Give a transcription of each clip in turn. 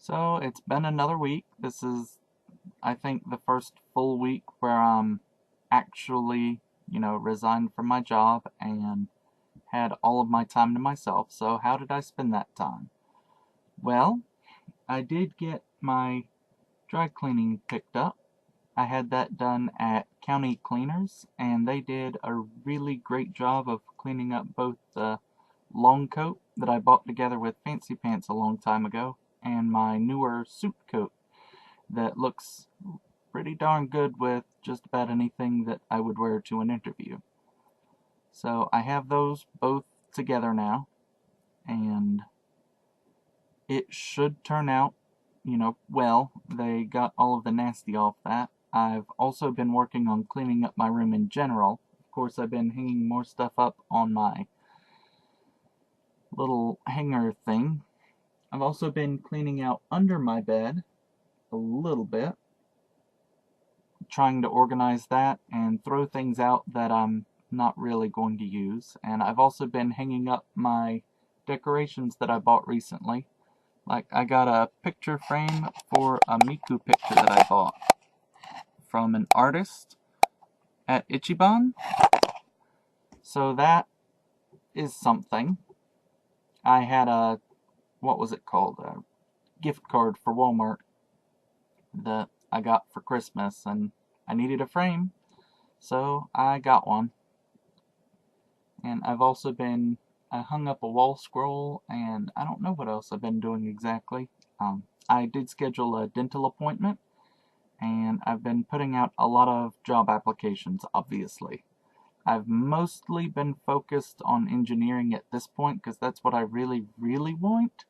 So it's been another week. This is, I think, the first full week where I'm actually, resigned from my job and had all of my time to myself. So how did I spend that time? Well, I did get my dry cleaning picked up. I had that done at County Cleaners, and they did a really great job of cleaning up both the long coat that I bought together with Fancy Pants a long time ago and my newer suit coat that looks pretty darn good with just about anything that I would wear to an interview. So I have those both together now, and it should turn out, well. They got all of the nasty off that. I've also been working on cleaning up my room in general. Of course, I've been hanging more stuff up on my little hanger thing. I've also been cleaning out under my bed a little bit, trying to organize that and throw things out that I'm not really going to use. And I've also been hanging up my decorations that I bought recently. Like, I got a picture frame for a Miku picture that I bought from an artist at Ichiban. So that is something. I had what was it called? A gift card for Walmart that I got for Christmas, and I needed a frame, so I got one. And I've also I hung up a wall scroll, and I don't know what else I've been doing exactly. I did schedule a dental appointment, and I've been putting out a lot of job applications, obviously. I've mostly been focused on engineering at this point, because that's what I really, really want.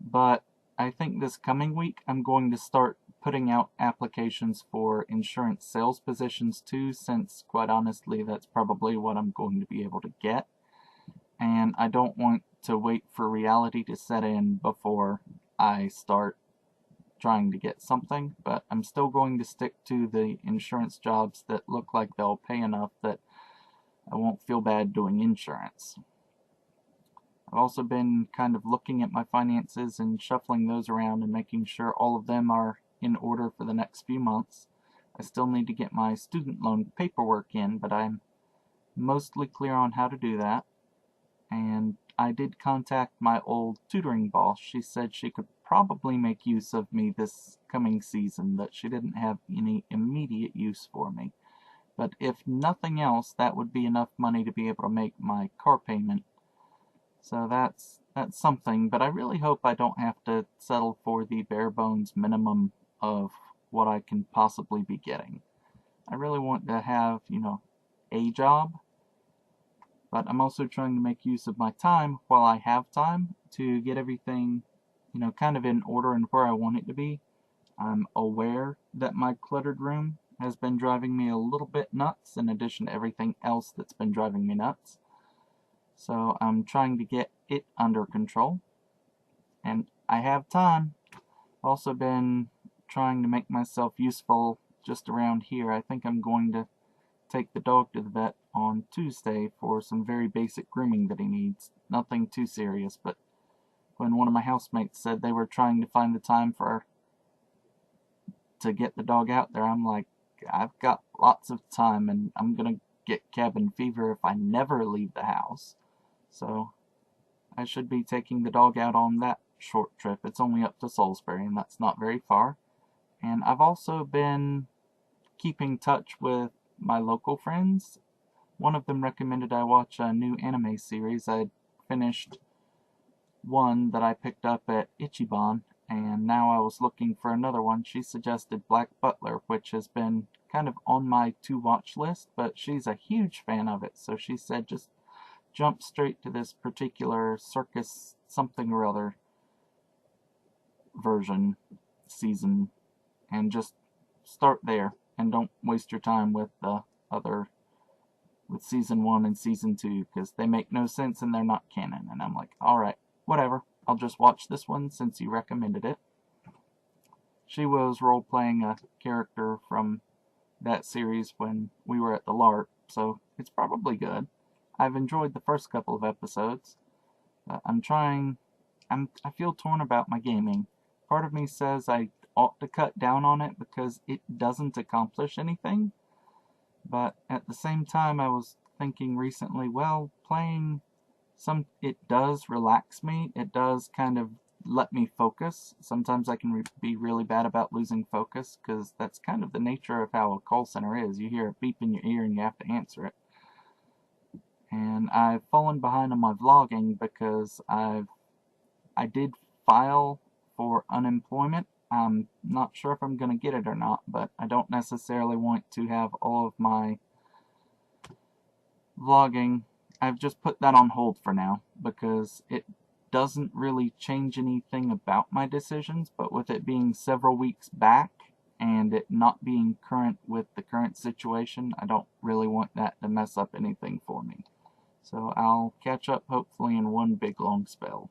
But I think this coming week I'm going to start putting out applications for insurance sales positions too, since quite honestly that's probably what I'm going to be able to get. And I don't want to wait for reality to set in before I start trying to get something, but I'm still going to stick to the insurance jobs that look like they'll pay enough that I won't feel bad doing insurance. I've also been kind of looking at my finances and shuffling those around and making sure all of them are in order for the next few months. I still need to get my student loan paperwork in, but I'm mostly clear on how to do that. And I did contact my old tutoring boss. She said she could probably make use of me this coming season, that she didn't have any immediate use for me. But if nothing else, that would be enough money to be able to make my car payment. So that's something, but I really hope I don't have to settle for the bare bones minimum of what I can possibly be getting. I really want to have, a job, but I'm also trying to make use of my time while I have time to get everything, kind of in order and where I want it to be. I'm aware that my cluttered room has been driving me a little bit nuts in addition to everything else that's been driving me nuts. So I'm trying to get it under control. And I have time. Also been trying to make myself useful just around here. I think I'm going to take the dog to the vet on Tuesday for some very basic grooming that he needs. Nothing too serious, but when one of my housemates said they were trying to find the time to get the dog out there, I'm like, I've got lots of time and I'm gonna get cabin fever if I never leave the house. So I should be taking the dog out on that short trip. It's only up to Salisbury, and that's not very far. And I've also been keeping touch with my local friends. One of them recommended I watch a new anime series. I'd finished one that I picked up at Ichiban, and now I was looking for another one. She suggested Black Butler, which has been kind of on my to-watch list, but she's a huge fan of it, so she said just jump straight to this particular circus something or other version season and just start there and don't waste your time with the other with season 1 and season 2 because they make no sense and they're not canon. And I'm like, alright, whatever, I'll just watch this one since you recommended it. She was role-playing a character from that series when we were at the LARP, so it's probably good. I've enjoyed the first couple of episodes. I feel torn about my gaming. part of me says I ought to cut down on it because it doesn't accomplish anything. But at the same time, I was thinking recently, well, playing it does relax me. It does kind of let me focus. Sometimes I can be really bad about losing focus because that's kind of the nature of how a call center is. You hear a beep in your ear and you have to answer it. And I've fallen behind on my vlogging because I did file for unemployment. I'm not sure if I'm going to get it or not, but I don't necessarily want to have all of my vlogging. I've just put that on hold for now because it doesn't really change anything about my decisions, but with it being several weeks back and it not being current with the current situation, I don't really want that to mess up anything for me. So I'll catch up hopefully in one big long spell.